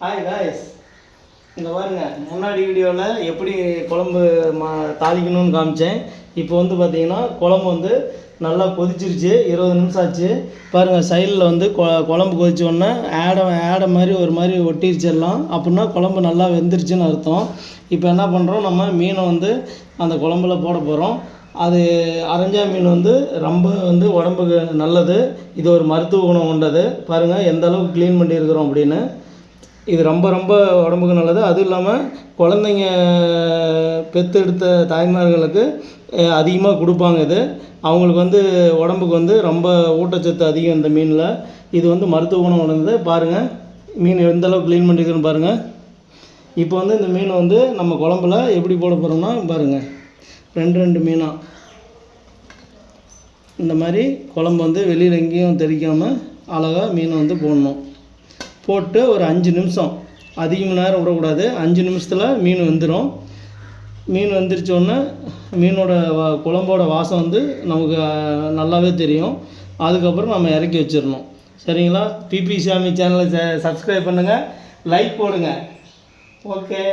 Hi guys, இங்கே பாருங்க. முன்னாடி வீடியோவில் எப்படி குழம்பு தாளிக்கணும்னு காமிச்சேன். இப்போ வந்து பார்த்திங்கன்னா குழம்பு வந்து நல்லா கொதிச்சிருச்சு. 20 நிமிஷம் ஆச்சு. பாருங்கள், சைடில் வந்து குழம்பு கொதிச்சோடனே ஆடை மாதிரி ஒரு மாதிரி ஒட்டிருச்சிடலாம். அப்படின்னா குழம்பு நல்லா வெந்துருச்சுன்னு அர்த்தம். இப்போ என்ன பண்ணுறோம், நம்ம மீனை வந்து அந்த குழம்புல போட போகிறோம். அது அரைஞ்சா மீன் வந்து ரொம்ப வந்து உடம்புக்கு நல்லது. இது ஒரு மருத்துவ குணம் கொண்டது. பாருங்கள் எந்த அளவுக்கு க்ளீன் பண்ணியிருக்கிறோம் அப்படின்னு. இது ரொம்ப ரொம்ப உடம்புக்கு நல்லது. அதுவும் இல்லாமல் குழந்தைங்க பெற்றெடுத்த தாய்மார்களுக்கு அதிகமாக கொடுப்பாங்க. அவங்களுக்கு வந்து உடம்புக்கு வந்து ரொம்ப ஊட்டச்சத்து அதிகம் இந்த மீனில். இது வந்து மருத்துவ குணம் உணர்ந்தது. பாருங்கள் மீன் எந்தளவுக்கு க்ளீன் பண்ணியிருக்குன்னு பாருங்கள். இப்போ வந்து இந்த மீனை வந்து நம்ம குழம்புல எப்படி போட போகிறோம்னா, பாருங்கள், ரெண்டு மீனாக இந்த மாதிரி குழம்பு வந்து வெளியில் எங்கேயும் தெரிக்காமல் அழகாக மீனை வந்து போடணும். போட்டு ஒரு 5 நிமிஷம், அதிக நேரம் விடக்கூடாது. 5 நிமிஷத்தில் மீன் வெந்துடும். மீன் வெந்துருச்சோடனே மீனோட குழம்போட வாசம் வந்து நமக்கு நல்லாவே தெரியும். அதுக்கப்புறம் நம்ம இறக்கி வச்சிடணும். சரிங்களா? பிபி சாமி சேனலை சப்ஸ்கிரைப் பண்ணுங்கள், லைக் போடுங்க. ஓகே.